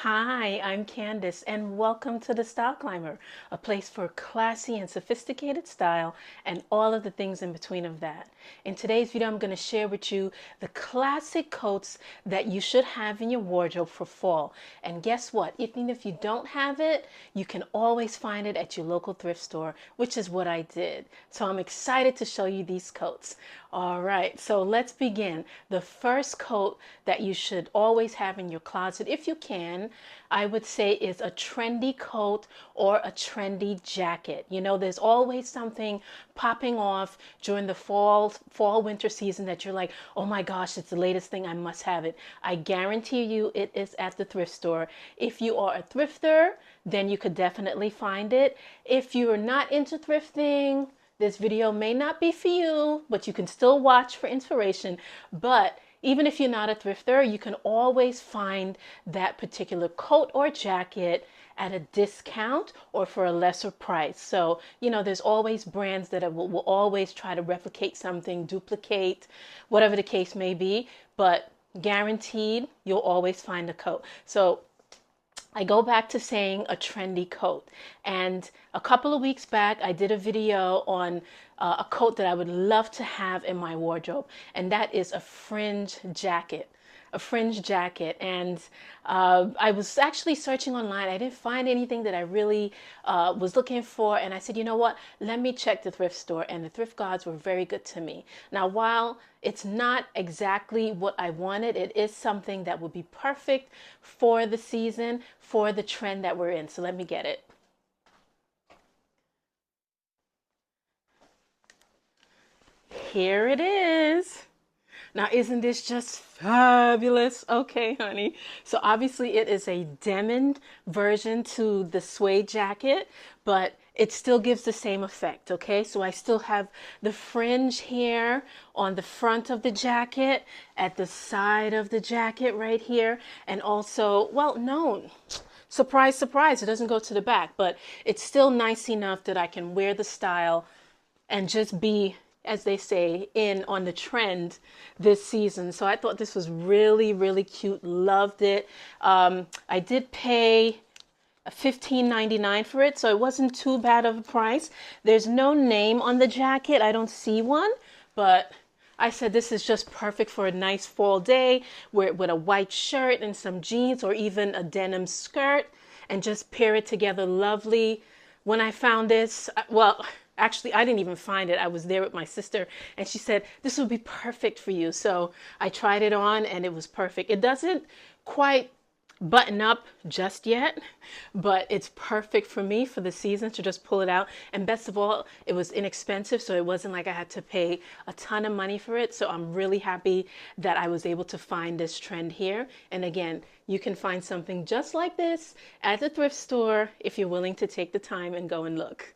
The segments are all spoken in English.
Hi, I'm Candace, and welcome to the Style Climber, a place for classy and sophisticated style and all of the things in between of that. In today's video, I'm going to share with you the classic coats that you should have in your wardrobe for fall. And guess what? Even if you don't have it, you can always find it at your local thrift store, which is what I did. So I'm excited to show you these coats. All right, so let's begin. The first coat that you should always have in your closet, if you can, I would say is a trendy coat or a trendy jacket. You know, there's always something popping off during the fall winter season that you're like, oh my gosh, it's the latest thing, I must have it. I guarantee you it is at the thrift store. If you are a thrifter, then you could definitely find it. If you're not into thrifting, this video may not be for you, but you can still watch for inspiration. But even if you're not a thrifter, you can always find that particular coat or jacket at a discount or for a lesser price. So, you know, there's always brands that will always try to replicate something, duplicate, whatever the case may be, but guaranteed you'll always find a coat. So I go back to saying a trendy coat. And a couple of weeks back, I did a video on a coat that I would love to have in my wardrobe, and that is a fringe jacket. A fringe jacket. And I was actually searching online. I didn't find anything that I really was looking for. And I said, you know what? Let me check the thrift store. And the thrift gods were very good to me. Now, while it's not exactly what I wanted, it is something that would be perfect for the season, for the trend that we're in. So let me get it. Here it is. Now, isn't this just fabulous? Okay, honey. So obviously it is a denim version to the suede jacket, but it still gives the same effect, okay? So I still have the fringe here on the front of the jacket, at the side of the jacket right here, and also, well, no, surprise, surprise, it doesn't go to the back, but it's still nice enough that I can wear the style and just be, as they say, in on the trend this season. So I thought this was really, really cute. Loved it. I did pay $15.99 for it, so it wasn't too bad of a price. There's no name on the jacket. I don't see one, but I said this is just perfect for a nice fall day with a white shirt and some jeans or even a denim skirt, and just pair it together lovely. When I found this, well, actually, I didn't even find it. I was there with my sister, and she said, this would be perfect for you. So I tried it on, and it was perfect. It doesn't quite button up just yet, but it's perfect for me for the season to just pull it out. And best of all, it was inexpensive, so it wasn't like I had to pay a ton of money for it. So I'm really happy that I was able to find this trend here. And again, you can find something just like this at the thrift store if you're willing to take the time and go and look.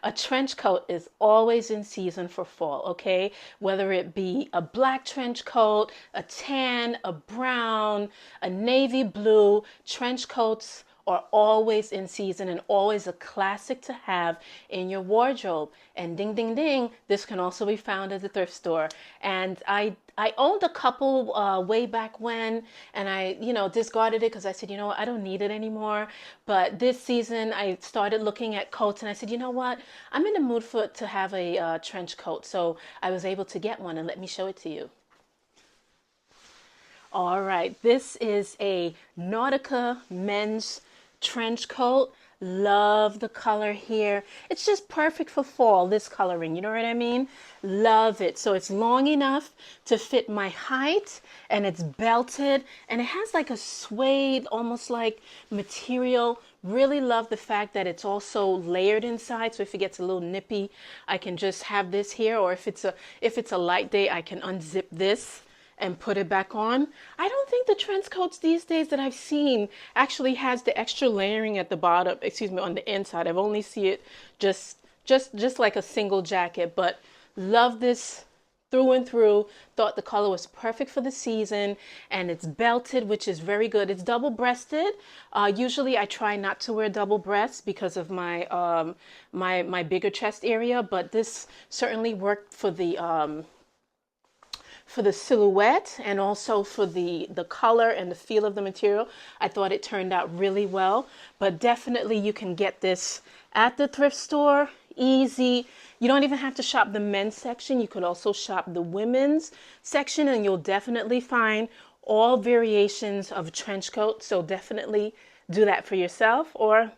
A trench coat is always in season for fall, okay? Whether it be a black trench coat, a tan, a brown, a navy blue, trench coats are always in season and always a classic to have in your wardrobe. And ding, ding, ding, this can also be found at the thrift store. And I owned a couple way back when, and I, discarded it because I said, you know what, I don't need it anymore. But this season, I started looking at coats, and I said, you know what, I'm in the mood to have a trench coat. So I was able to get one, and let me show it to you. All right, this is a Nautica men's trench coat. Love the color here. It's just perfect for fall, this coloring, you know what I mean? Love it. So it's long enough to fit my height, and it's belted, and it has like a suede, almost like material. Really love the fact that it's also layered inside. So if it gets a little nippy, I can just have this here, or if it's a light day, I can unzip this and put it back on. I don't think the trench coats these days that I've seen actually has the extra layering at the bottom, excuse me, on the inside. I've only see it just like a single jacket, but love this through and through. Thought the color was perfect for the season, and it's belted, which is very good. It's double breasted. Usually I try not to wear double breasts because of my bigger chest area, but this certainly worked for the silhouette and also for the color and the feel of the material. I thought it turned out really well, but definitely you can get this at the thrift store, easy. You don't even have to shop the men's section. You could also shop the women's section, and you'll definitely find all variations of trench coat. So definitely do that for yourself. Or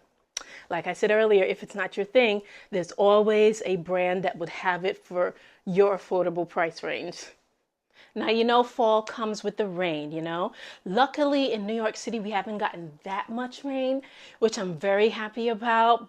like I said earlier, if it's not your thing, there's always a brand that would have it for your affordable price range. Now, you know, fall comes with the rain, you know. Luckily, in New York City, we haven't gotten that much rain, which I'm very happy about.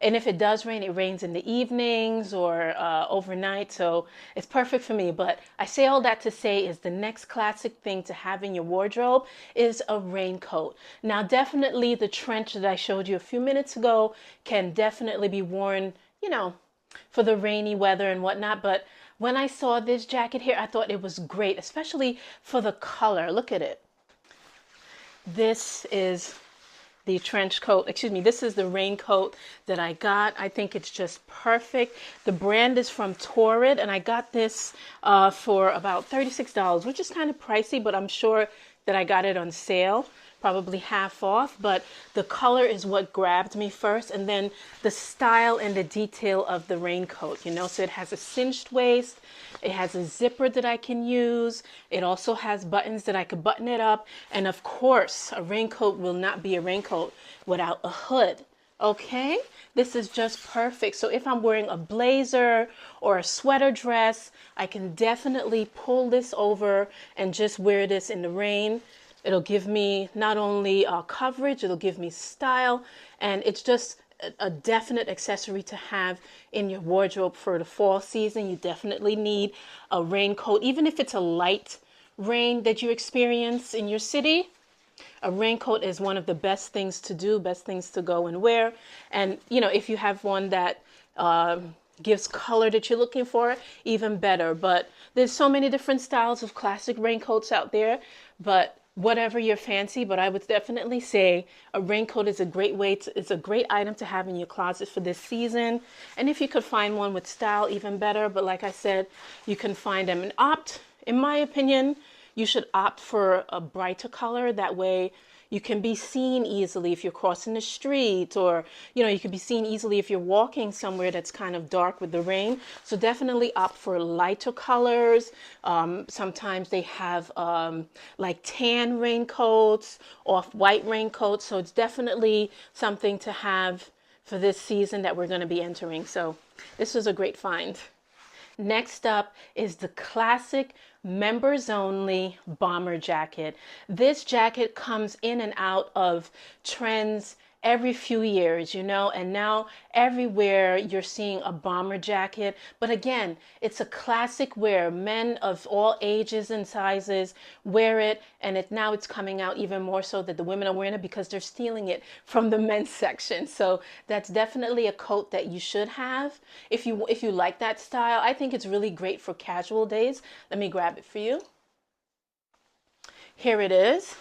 And if it does rain, it rains in the evenings or overnight. So it's perfect for me. But I say all that to say is the next classic thing to have in your wardrobe is a raincoat. Now, definitely the trench that I showed you a few minutes ago can definitely be worn, you know, for the rainy weather and whatnot. But when I saw this jacket here, I thought it was great, especially for the color. Look at it. This is the trench coat, excuse me, this is the raincoat that I got. I think it's just perfect. The brand is from Torrid, and I got this for about $36, which is kind of pricey, but I'm sure that I got it on sale, probably half off. But the color is what grabbed me first, and then the style and the detail of the raincoat, you know. So it has a cinched waist, it has a zipper that I can use, it also has buttons that I could button it up, and of course a raincoat will not be a raincoat without a hood. Okay, this is just perfect. So if I'm wearing a blazer or a sweater dress, I can definitely pull this over and just wear this in the rain. It'll give me not only coverage, it'll give me style, and it's just a definite accessory to have in your wardrobe for the fall season. You definitely need a raincoat, even if it's a light rain that you experience in your city. A raincoat is one of the best things to do, best things to go and wear. And, you know, if you have one that gives color that you're looking for, even better. But there's so many different styles of classic raincoats out there, but whatever your fancy. But I would definitely say a raincoat is a great it's a great item to have in your closet for this season. And if you could find one with style, even better. But like I said, you can find them and opt, in my opinion, you should opt for a brighter color. That way you can be seen easily if you're crossing the street, or, you know, you can be seen easily if you're walking somewhere that's kind of dark with the rain. So definitely opt for lighter colors. Sometimes they have like tan raincoats, off-white raincoats. So it's definitely something to have for this season that we're going to be entering. So this was a great find. Next up is the classic members only bomber jacket. This jacket comes in and out of trends every few years, you know, and now everywhere you're seeing a bomber jacket. But again, it's a classic wear. Men of all ages and sizes wear it, and now it's coming out even more so that the women are wearing it because they're stealing it from the men's section. So that's definitely a coat that you should have if you like that style. I think it's really great for casual days. Let me grab it for you. Here it is.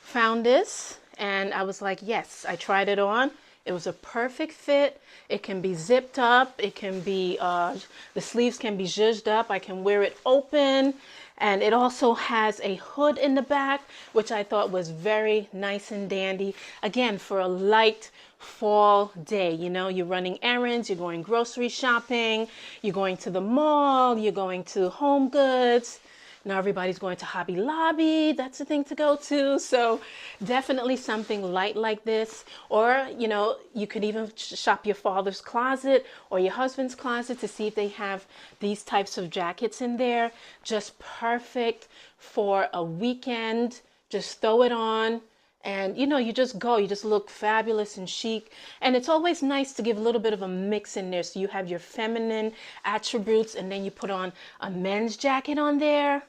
Found this and I was like, yes, I tried it on. It was a perfect fit. It can be zipped up. It can be, the sleeves can be zhuzhed up. I can wear it open. And it also has a hood in the back, which I thought was very nice and dandy. Again, for a light fall day, you know, you're running errands, you're going grocery shopping, you're going to the mall, you're going to Home Goods. Now everybody's going to Hobby Lobby. That's the thing to go to. So definitely something light like this. Or, you know, you could even shop your father's closet or your husband's closet to see if they have these types of jackets in there. Just perfect for a weekend. Just throw it on. And, you know, you just go, you just look fabulous and chic. And it's always nice to give a little bit of a mix in there. So you have your feminine attributes and then you put on a men's jacket on there.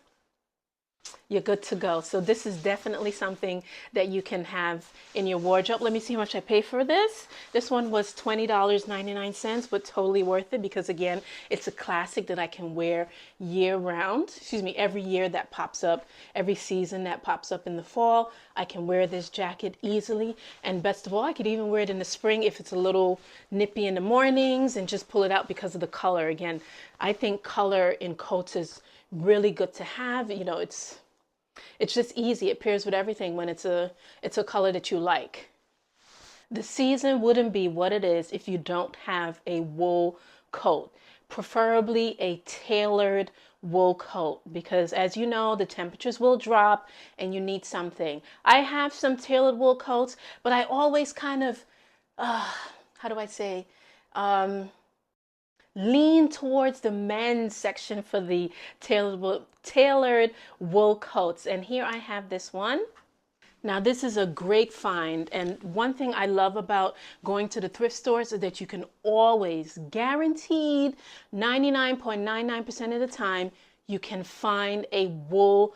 you're good to go. So this is definitely something that you can have in your wardrobe. Let me see how much I pay for this. This one was $20.99, but totally worth it because again, it's a classic that I can wear year round. Excuse me, every year that pops up, every season that pops up in the fall, I can wear this jacket easily. And best of all, I could even wear it in the spring if it's a little nippy in the mornings and just pull it out because of the color. Again, I think color in coats is really good to have. You know, it's just easy. It pairs with everything when it's a color that you like. The season wouldn't be what it is if you don't have a wool coat, preferably a tailored wool coat, because as you know, the temperatures will drop and you need something. I have some tailored wool coats, but I always kind of, how do I say, lean towards the men's section for the tailored wool coats. And here I have this one. Now, this is a great find. And one thing I love about going to the thrift stores is that you can always, guaranteed 99.99% of the time, you can find a wool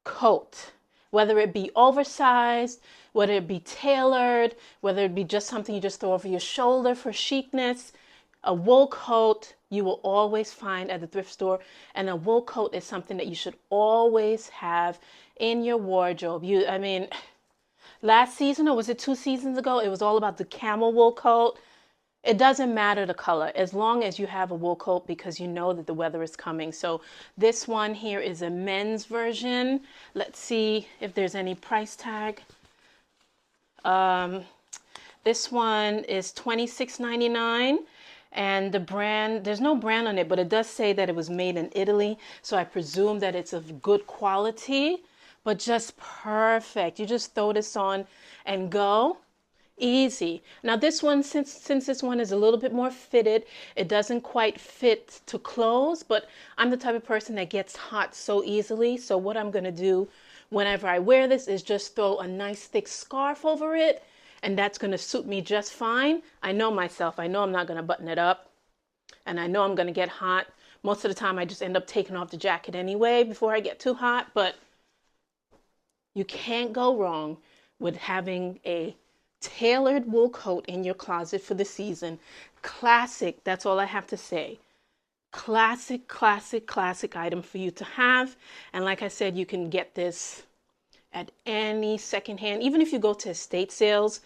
coat, whether it be oversized, whether it be tailored, whether it be just something you just throw over your shoulder for chicness. A wool coat you will always find at the thrift store, and a wool coat is something that you should always have in your wardrobe. I mean, last season, or was it 2 seasons ago, it was all about the camel wool coat. It doesn't matter the color as long as you have a wool coat because you know that the weather is coming. So this one here is a men's version. Let's see if there's any price tag. This one is $26.99. And the brand, there's no brand on it, but it does say that it was made in Italy. So I presume that it's of good quality, but just perfect. You just throw this on and go. Easy. Now this one, since this one is a little bit more fitted, it doesn't quite fit to clothes, but I'm the type of person that gets hot so easily. So what I'm going to do whenever I wear this is just throw a nice thick scarf over it, and that's going to suit me just fine. I know myself. I know I'm not going to button it up, and I know I'm going to get hot. Most of the time, I just end up taking off the jacket anyway before I get too hot, but you can't go wrong with having a tailored wool coat in your closet for the season. Classic, that's all I have to say. Classic, classic, classic item for you to have. And like I said, you can get this at any secondhand. Even if you go to estate sales,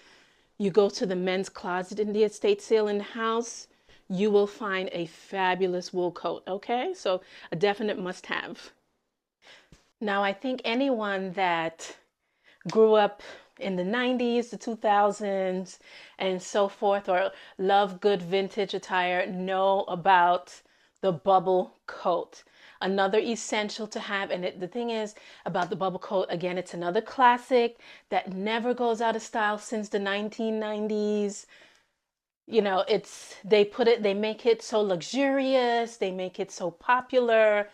you go to the men's closet in the estate sale in the house, you will find a fabulous wool coat. Okay, so a definite must have. Now, I think anyone that grew up in the 90s, the 2000s, and so forth, or love good vintage attire, know about the bubble coat. Another essential to have. And the thing is about the bubble coat, again, it's another classic that never goes out of style since the 1990s. You know, they make it so luxurious, they make it so popular.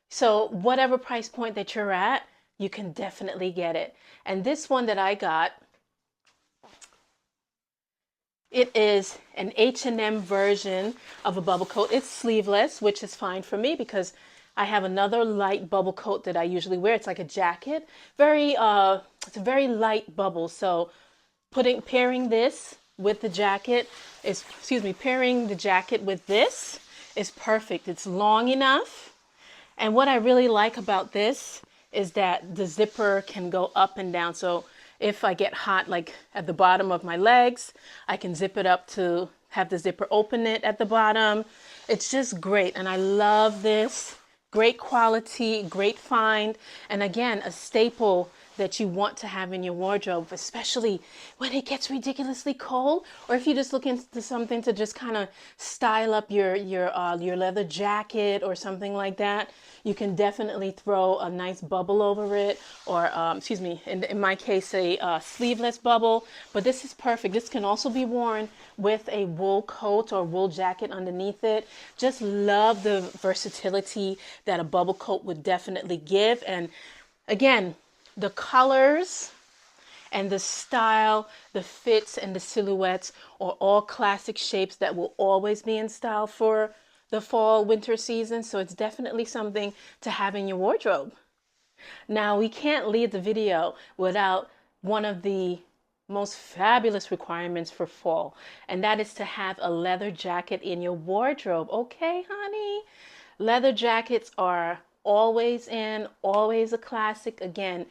So whatever price point that you're at, you can definitely get it. And this one that I got, it is an H&M version of a bubble coat. It's sleeveless, which is fine for me because I have another light bubble coat that I usually wear. It's like a jacket. It's a very light bubble. So pairing this with the jacket pairing the jacket with this is perfect. It's long enough. And what I really like about this is that the zipper can go up and down. So if I get hot, like at the bottom of my legs, I can zip it up to have the zipper open it at the bottom. It's just great. And I love this. Great quality, great find. And again, a staple that you want to have in your wardrobe, especially when it gets ridiculously cold, or if you're just looking for something to just kind of style up your leather jacket or something like that. You can definitely throw a nice bubble over it, or in my case, a sleeveless bubble. But this is perfect. This can also be worn with a wool coat or wool jacket underneath it. Just love the versatility that a bubble coat would definitely give. And again, the colors and the style, the fits and the silhouettes are all classic shapes that will always be in style for the fall winter season. So it's definitely something to have in your wardrobe. Now, we can't leave the video without one of the most fabulous requirements for fall, and that is to have a leather jacket in your wardrobe. Okay, honey? Leather jackets are always in, always a classic. Again,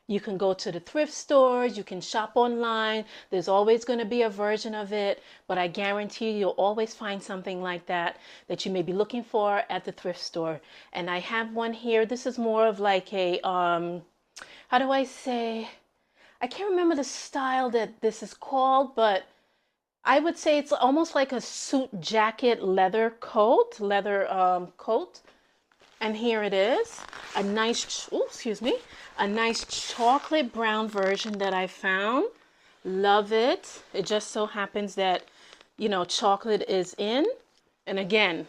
you can go to the thrift stores, you can shop online. There's always going to be a version of it, but I guarantee you, you'll always find something like that that you may be looking for at the thrift store. And I have one here. This is more of like a, how do I say? I can't remember the style that this is called, but I would say it's almost like a suit jacket leather coat, leather coat. And here it is, a nice, oops, excuse me, a nice chocolate brown version that I found. Love it. It just so happens that, you know, chocolate is in. And again,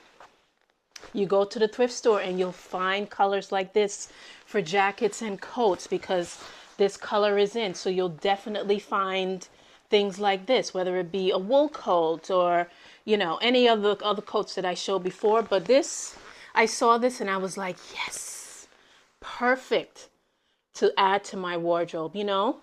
you go to the thrift store and you'll find colors like this for jackets and coats because this color is in. So you'll definitely find things like this, whether it be a wool coat or, you know, any of the other coats that I showed before. But this, I saw this and I was like, yes, perfect to add to my wardrobe. You know,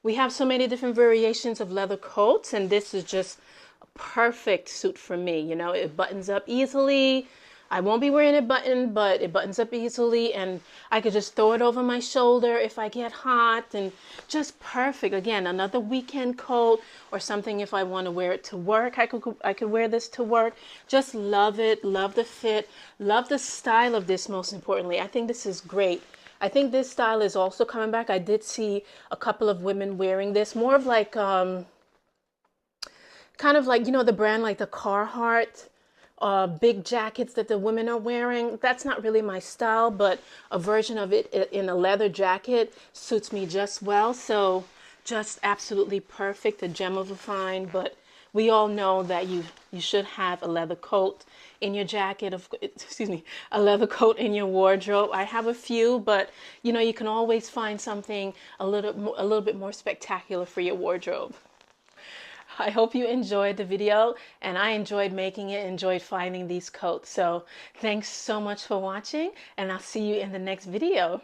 we have so many different variations of leather coats, and this is just a perfect suit for me. You know, it buttons up easily. I won't be wearing a button, but it buttons up easily, and I could just throw it over my shoulder if I get hot, and just perfect. Again, another weekend coat or something if I want to wear it to work. I could wear this to work. Just love it, love the fit, love the style of this most importantly. I think this is great. I think this style is also coming back. I did see a couple of women wearing this, more of like kind of like, you know, the brand like the Carhartt big jackets that the women are wearing. That's not really my style, but a version of it in a leather jacket suits me just well. So just absolutely perfect, a gem of a find. But we all know that you should have a leather coat in your jacket, of excuse me, a leather coat in your wardrobe. I have a few, but you know, you can always find something a little bit more spectacular for your wardrobe. I hope you enjoyed the video, and I enjoyed making it, enjoyed finding these coats. So thanks so much for watching, and I'll see you in the next video.